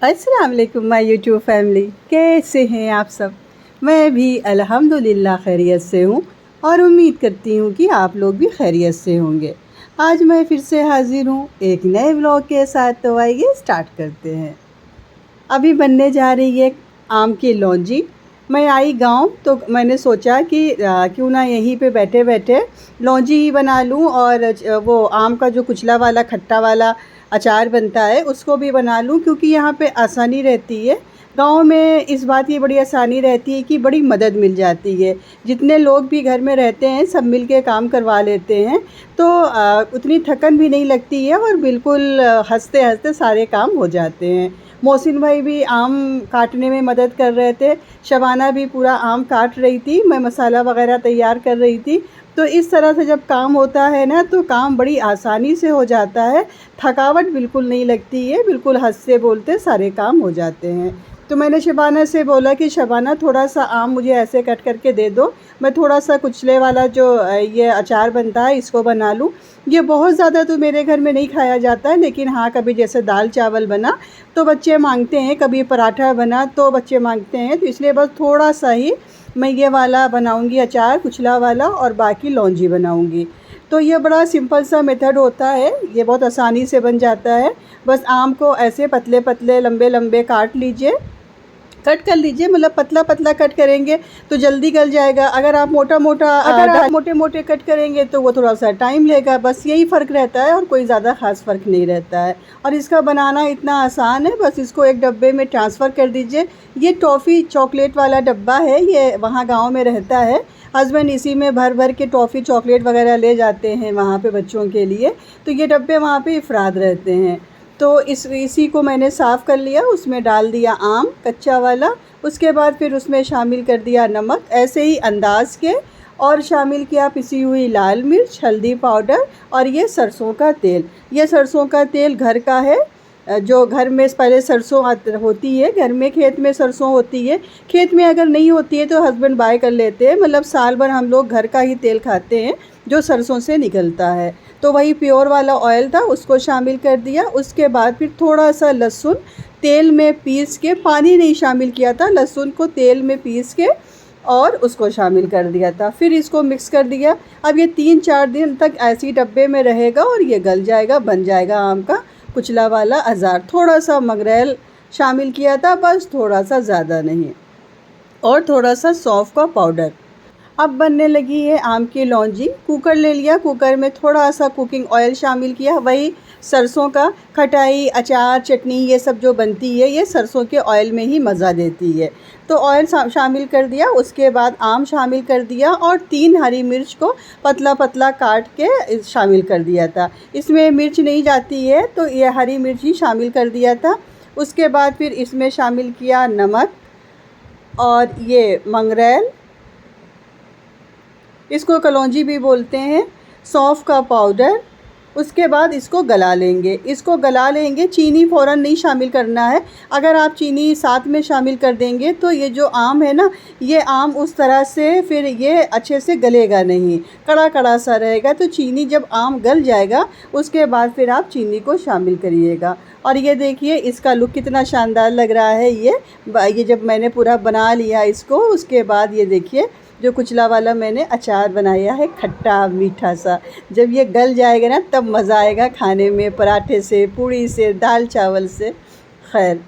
अस्सलाम वालेकुम my YouTube family, कैसे हैं आप सब। मैं भी अल्हम्दुलिल्लाह खैरियत से हूँ और उम्मीद करती हूँ कि आप लोग भी खैरियत से होंगे। आज मैं फिर से हाज़िर हूँ एक नए व्लॉग के साथ। तो आइए स्टार्ट करते हैं। अभी बनने जा रही है आम की लौंजी। मैं आई गांव तो मैंने सोचा कि क्यों ना यहीं पे बैठे बैठे लौंजी ही बना लूं और वो आम का जो कुचला वाला खट्टा वाला अचार बनता है उसको भी बना लूं, क्योंकि यहाँ पे आसानी रहती है। गांव में इस बात की बड़ी आसानी रहती है कि बड़ी मदद मिल जाती है। जितने लोग भी घर में रहते हैं सब मिल के काम करवा लेते हैं, तो उतनी थकन भी नहीं लगती है और बिल्कुल हंसते हंसते सारे काम हो जाते हैं। मोहसिन भाई भी आम काटने में मदद कर रहे थे, शबाना भी पूरा आम काट रही थी, मैं मसाला वगैरह तैयार कर रही थी। तो इस तरह से जब काम होता है ना तो काम बड़ी आसानी से हो जाता है, थकावट बिल्कुल नहीं लगती है, बिल्कुल हंसते बोलते सारे काम हो जाते हैं। तो मैंने शबाना से बोला कि शबाना थोड़ा सा आम मुझे ऐसे कट करके दे दो, मैं थोड़ा सा कुचले वाला जो ये अचार बनता है इसको बना लूँ। ये बहुत ज़्यादा तो मेरे घर में नहीं खाया जाता है, लेकिन हाँ कभी जैसे दाल चावल बना तो बच्चे मांगते हैं, कभी पराठा बना तो बच्चे मांगते हैं, तो इसलिए बस थोड़ा सा ही मैं ये वाला बनाऊंगी अचार कुचला वाला, और बाकी लौंजी बनाऊंगी। तो ये बड़ा सिंपल सा मेथड होता है, ये बहुत आसानी से बन जाता है। बस आम को ऐसे पतले पतले लंबे लंबे काट लीजिए, कट कर लीजिए, मतलब पतला पतला कट करेंगे तो जल्दी गल जाएगा। अगर आप मोटे मोटे कट करेंगे तो वो थोड़ा सा टाइम लेगा, बस यही फ़र्क रहता है और कोई ज़्यादा ख़ास फ़र्क नहीं रहता है। और इसका बनाना इतना आसान है, बस इसको एक डब्बे में ट्रांसफ़र कर दीजिए। ये टॉफ़ी चॉकलेट वाला डब्बा है, ये वहाँ गाँव में रहता है। हस्बैंड इसी में भर भर के टॉफ़ी चॉकलेट वगैरह ले जाते हैं वहाँ पे बच्चों के लिए, तो ये डब्बे वहाँ पे अफराद रहते हैं। तो इसी को मैंने साफ़ कर लिया, उसमें डाल दिया आम कच्चा वाला, उसके बाद फिर उसमें शामिल कर दिया नमक ऐसे ही अंदाज के, और शामिल किया पिसी हुई लाल मिर्च, हल्दी पाउडर और ये सरसों का तेल। ये सरसों का तेल घर का है, जो घर में पहले सरसों होती है, घर में खेत में सरसों होती है। खेत में अगर नहीं होती है तो हस्बैंड बाय कर लेते हैं, मतलब साल भर हम लोग घर का ही तेल खाते हैं जो सरसों से निकलता है। तो वही प्योर वाला ऑयल था, उसको शामिल कर दिया। उसके बाद फिर थोड़ा सा लहसुन तेल में पीस के, पानी नहीं शामिल किया था, लहसुन को तेल में पीस के और उसको शामिल कर दिया था। फिर इसको मिक्स कर दिया। अब ये 3-4 दिन तक ऐसी डब्बे में रहेगा और ये गल जाएगा, बन जाएगा आम का कुचला वाला अचार। थोड़ा सा मंगरेल शामिल किया था, बस थोड़ा सा, ज़्यादा नहीं, और थोड़ा सा सौंफ का पाउडर। अब बनने लगी है आम की लौंजी। कुकर ले लिया, कुकर में थोड़ा सा कुकिंग ऑयल शामिल किया, वही सरसों का। खटाई अचार चटनी ये सब जो बनती है ये सरसों के ऑयल में ही मज़ा देती है। तो ऑयल शामिल कर दिया, उसके बाद आम शामिल कर दिया और 3 हरी मिर्च को पतला पतला काट के शामिल कर दिया था। इसमें मिर्च नहीं जाती है तो ये हरी मिर्च ही शामिल कर दिया था। उसके बाद फिर इसमें शामिल किया नमक और ये मंगरेल, इसको कलौंजी भी बोलते हैं, सौंफ का पाउडर। उसके बाद इसको गला लेंगे, चीनी फ़ौरन नहीं शामिल करना है। अगर आप चीनी साथ में शामिल कर देंगे तो ये जो आम है ना, ये आम उस तरह से फिर ये अच्छे से गलेगा नहीं, कड़ा कड़ा सा रहेगा। तो चीनी जब आम गल जाएगा उसके बाद फिर आप चीनी को शामिल करिएगा। और ये देखिए इसका लुक कितना शानदार लग रहा है। ये जब मैंने पूरा बना लिया इसको, उसके बाद ये देखिए जो कुचला वाला मैंने अचार बनाया है खट्टा मीठा सा, जब ये गल जाएगा ना तब मज़ा आएगा खाने में, पराठे से, पूड़ी से, दाल चावल से। खैर,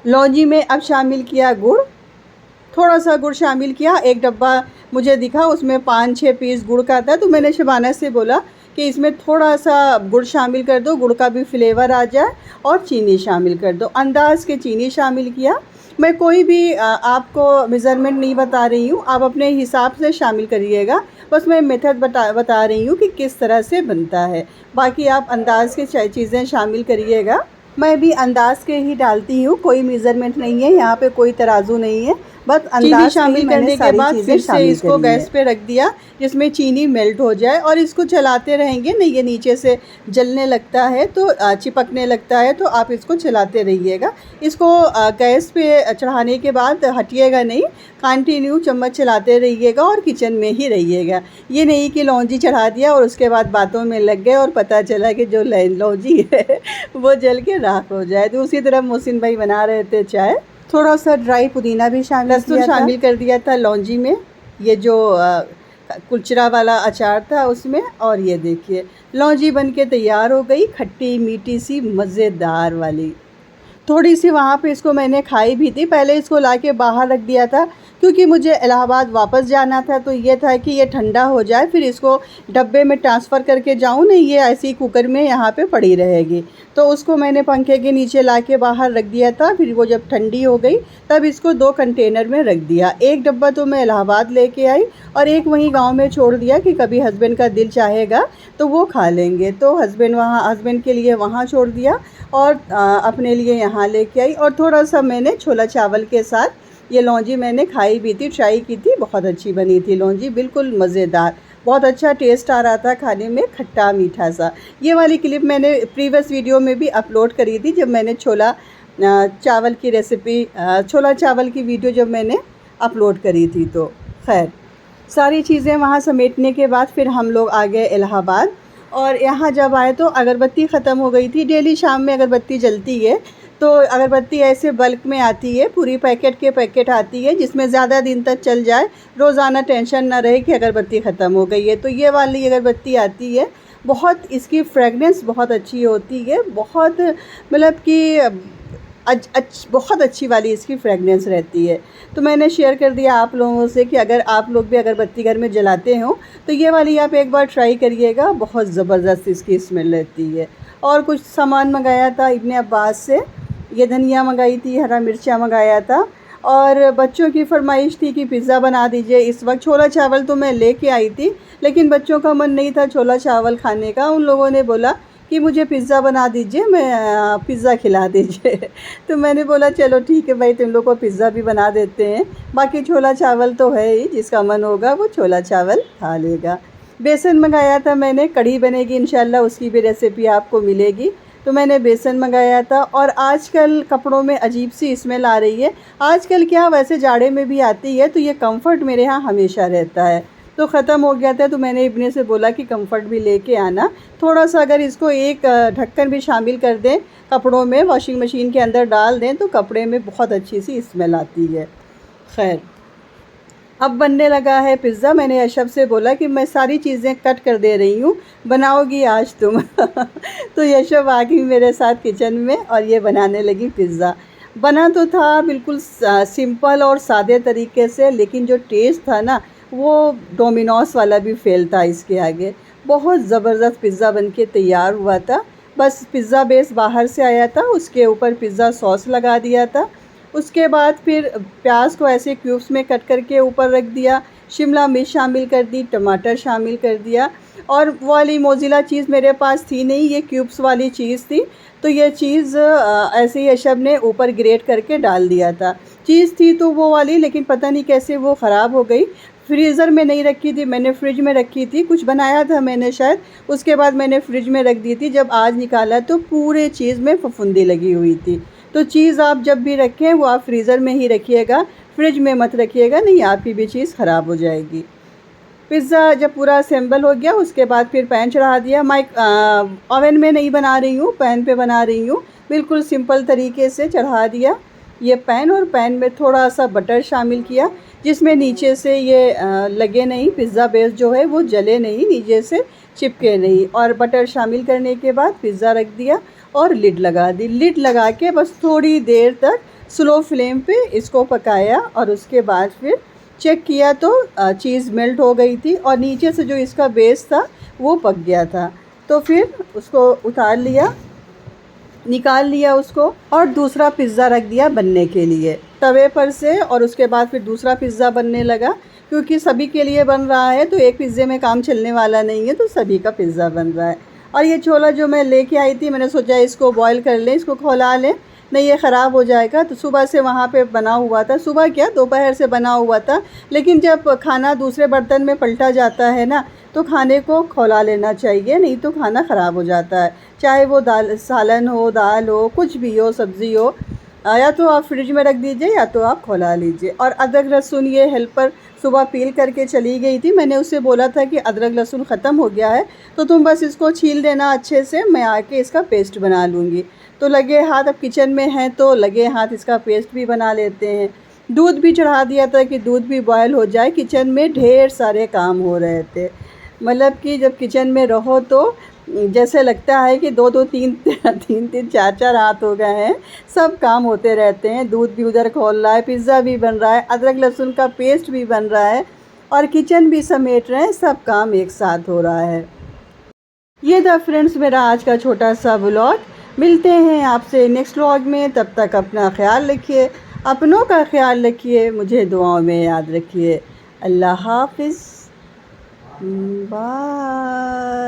लौंजी में अब शामिल किया गुड़, थोड़ा सा गुड़ शामिल किया। एक डब्बा मुझे दिखा उसमें 5-6 पीस गुड़ का था, तो मैंने शबाना से बोला कि इसमें थोड़ा सा गुड़ शामिल कर दो, गुड़ का भी फ्लेवर आ जाए, और चीनी शामिल कर दो। अंदाज़ के चीनी शामिल किया। मैं कोई भी आपको मेज़रमेंट नहीं बता रही हूँ, आप अपने हिसाब से शामिल करिएगा, बस मैं मेथड बता रही हूँ कि किस तरह से बनता है। बाकी आप अंदाज़ के चीज़ें शामिल करिएगा। मैं भी अंदाज़ के ही डालती हूँ, कोई मेज़रमेंट नहीं है यहाँ पे, कोई तराजू नहीं है, बस अंदाज़ शामिल करने के बाद फिर से इसको गैस पे रख दिया जिसमें चीनी मेल्ट हो जाए, और इसको चलाते रहेंगे। नहीं, ये नीचे से जलने लगता है तो चिपकने लगता है, तो आप इसको चलाते रहिएगा। इसको गैस पे चढ़ाने के बाद हटिएगा नहीं, कंटिन्यू चम्मच चलाते रहिएगा और किचन में ही रहिएगा। ये नहीं कि लौंजी चढ़ा दिया और उसके बाद बातों में लग गए और पता चला कि जो लौंजी है वो जल के राख हो जाए। तो उसी तरह मोहसिन भाई बना रहे थे चाय। थोड़ा सा ड्राई पुदीना भी शामिल कर दिया था लौंजी में, ये जो कुलचरा वाला अचार था उसमें। और ये देखिए लौंजी बन के तैयार हो गई, खट्टी मीठी सी मज़ेदार वाली। थोड़ी सी वहाँ पे इसको मैंने खाई भी थी। पहले इसको लाके बाहर रख दिया था क्योंकि मुझे इलाहाबाद वापस जाना था, तो ये था कि ये ठंडा हो जाए फिर इसको डब्बे में ट्रांसफ़र करके जाऊँ, नहीं ये ऐसी कुकर में यहाँ पे पड़ी रहेगी। तो उसको मैंने पंखे के नीचे लाके बाहर रख दिया था। फिर वो जब ठंडी हो गई तब इसको 2 कंटेनर में रख दिया। एक डब्बा तो मैं इलाहाबाद लेके आई और एक वहीं गाँव में छोड़ दिया कि कभी हस्बैंड का दिल चाहेगा तो वो खा लेंगे। तो हस्बैंड के लिए वहाँ छोड़ दिया और अपने लिए यहाँ लेके आई। और थोड़ा सा मैंने छोला चावल के साथ ये लौंजी मैंने खाई भी थी, ट्राई की थी, बहुत अच्छी बनी थी लौंजी, बिल्कुल मज़ेदार, बहुत अच्छा टेस्ट आ रहा था खाने में, खट्टा मीठा सा। ये वाली क्लिप मैंने प्रीवियस वीडियो में भी अपलोड करी थी जब मैंने छोला चावल की रेसिपी, छोला चावल की वीडियो जब मैंने अपलोड करी थी। तो खैर सारी चीज़ें वहाँ समेटने के बाद फिर हम लोग आ गए इलाहाबाद। और यहाँ जब आए तो अगरबत्ती ख़त्म हो गई थी। डेली शाम में अगरबत्ती जलती है, तो अगरबत्ती ऐसे बल्क में आती है, पूरी पैकेट के पैकेट आती है जिसमें ज़्यादा दिन तक चल जाए, रोज़ाना टेंशन ना रहे कि अगरबत्ती ख़त्म हो गई है। तो ये वाली अगरबत्ती आती है, बहुत इसकी फ्रेगनेंस बहुत अच्छी होती है, बहुत मतलब कि बहुत अच्छी वाली इसकी फ्रेगनेंस रहती है। तो मैंने शेयर कर दिया आप लोगों से कि अगर आप लोग भी अगरबत्ती घर में जलाते हो तो ये वाली आप एक बार ट्राई करिएगा, बहुत ज़बरदस्त इसकी स्मेल रहती है। और कुछ सामान मंगाया था इब्ने अब्बास से, ये धनिया मंगाई थी, हरा मिर्चा मंगाया था। और बच्चों की फरमाइश थी कि पिज़्ज़ा बना दीजिए। इस वक्त छोला चावल तो मैं लेके आई थी, लेकिन बच्चों का मन नहीं था छोला चावल खाने का। उन लोगों ने बोला कि मुझे पिज़्ज़ा बना दीजिए, मैं पिज़्ज़ा खिला दीजिए। तो मैंने बोला चलो ठीक है भाई, तुम लोग को पिज़्ज़ा भी बना देते हैं, बाकी छोला चावल तो है ही, जिसका मन होगा वो छोला चावल खा लेगा। बेसन मंगाया था मैंने, कढ़ी बनेगी इंशाल्लाह, उसकी भी रेसिपी आपको मिलेगी। तो मैंने बेसन मंगाया था। और आजकल कपड़ों में अजीब सी स्मेल आ रही है, आजकल क्या वैसे जाड़े में भी आती है, तो ये कम्फ़र्ट मेरे यहाँ हमेशा रहता है। तो ख़त्म हो गया था, तो मैंने इब्ने से बोला कि कम्फ़र्ट भी लेके आना। थोड़ा सा अगर इसको एक ढक्कन भी शामिल कर दें कपड़ों में, वॉशिंग मशीन के अंदर डाल दें तो कपड़े में बहुत अच्छी सी स्मेल आती है। खैर अब बनने लगा है पिज़्ज़ा। मैंने यशब से बोला कि मैं सारी चीज़ें कट कर दे रही हूँ, बनाओगी आज तुम। तो यशब आ गई मेरे साथ किचन में और ये बनाने लगी पिज़्ज़ा। बना तो था बिल्कुल सिंपल और सादे तरीके से, लेकिन जो टेस्ट था ना वो डोमिनोस वाला भी फेल था इसके आगे। बहुत ज़बरदस्त पिज़्ज़ा बन के तैयार हुआ था। बस पिज़्ज़ा बेस बाहर से आया था, उसके ऊपर पिज़्ज़ा सॉस लगा दिया था। उसके बाद फिर प्याज को ऐसे क्यूब्स में कट करके ऊपर रख दिया, शिमला मिर्च शामिल कर दी, टमाटर शामिल कर दिया। और वो वाली मोज़रेला चीज़ मेरे पास थी नहीं, ये क्यूब्स वाली चीज़ थी, तो ये चीज़ ऐसे ही यशब ने ऊपर ग्रेट करके डाल दिया था। चीज़ थी तो वो वाली, लेकिन पता नहीं कैसे वो ख़राब हो गई। फ्रीज़र में नहीं रखी थी मैंने, फ्रिज में रखी थी, कुछ बनाया था मैंने शायद, उसके बाद मैंने फ्रिज में रख दी थी। जब आज निकाला तो पूरे चीज़ में फफूंदी लगी हुई थी। तो चीज़ आप जब भी रखें वो आप फ्रीज़र में ही रखिएगा, फ्रिज में मत रखिएगा, नहीं आपकी भी चीज़ ख़राब हो जाएगी। पिज़्ज़ा जब पूरा असेंबल हो गया उसके बाद फिर पैन चढ़ा दिया। ओवन में नहीं बना रही हूँ, पैन पे बना रही हूँ, बिल्कुल सिंपल तरीके से चढ़ा दिया ये पैन। और पैन में थोड़ा सा बटर शामिल किया जिसमें नीचे से ये लगे नहीं, पिज़्ज़ा बेस जो है वो जले नहीं, नीचे से चिपके नहीं। और बटर शामिल करने के बाद पिज़्ज़ा रख दिया और लिड लगा दी। लिड लगा के बस थोड़ी देर तक स्लो फ्लेम पे इसको पकाया और उसके बाद फिर चेक किया तो चीज़ मेल्ट हो गई थी और नीचे से जो इसका बेस था वो पक गया था। तो फिर उसको उतार लिया, निकाल लिया उसको और दूसरा पिज़्ज़ा रख दिया बनने के लिए तवे पर से। और उसके बाद फिर दूसरा पिज़्ज़ा बनने लगा, क्योंकि सभी के लिए बन रहा है तो एक पिज़्ज़े में काम चलने वाला नहीं है, तो सभी का पिज़्ज़ा बन रहा है। और ये छोला जो मैं लेके आई थी, मैंने सोचा इसको बॉईल कर लें, इसको खौला लें, नहीं ये ख़राब हो जाएगा। तो सुबह से वहाँ पे बना हुआ था, सुबह क्या दोपहर से बना हुआ था, लेकिन जब खाना दूसरे बर्तन में पलटा जाता है ना तो खाने को खौला लेना चाहिए, नहीं तो खाना ख़राब हो जाता है। चाहे वो सालन हो, दाल हो, कुछ भी हो, सब्ज़ी हो, या तो आप फ्रिज में रख दीजिए या तो आप खौला लीजिए। और अदरक लहसुन ये हेल्पर सुबह पील करके चली गई थी, मैंने उससे बोला था कि अदरक लहसुन ख़त्म हो गया है तो तुम बस इसको छील देना अच्छे से, मैं आके इसका पेस्ट बना लूँगी। तो लगे हाथ अब किचन में हैं तो लगे हाथ इसका पेस्ट भी बना लेते हैं। दूध भी चढ़ा दिया था कि दूध भी बॉयल हो जाए। किचन में ढेर सारे काम हो रहे थे। मतलब कि जब किचन में रहो तो जैसे लगता है कि दो दो तीन तीन तीन चार चार हाथ हो गए हैं, सब काम होते रहते हैं। दूध भी उधर खौल रहा है, पिज़्ज़ा भी बन रहा है, अदरक लहसुन का पेस्ट भी बन रहा है और किचन भी समेट रहे हैं, सब काम एक साथ हो रहा है। ये था फ्रेंड्स मेरा आज का छोटा सा व्लॉग। मिलते हैं आपसे नेक्स्ट व्लॉग में, तब तक अपना ख्याल रखिए, अपनों का ख्याल रखिए, मुझे दुआओं में याद रखिए। अल्लाह हाफ़िज़, बाय।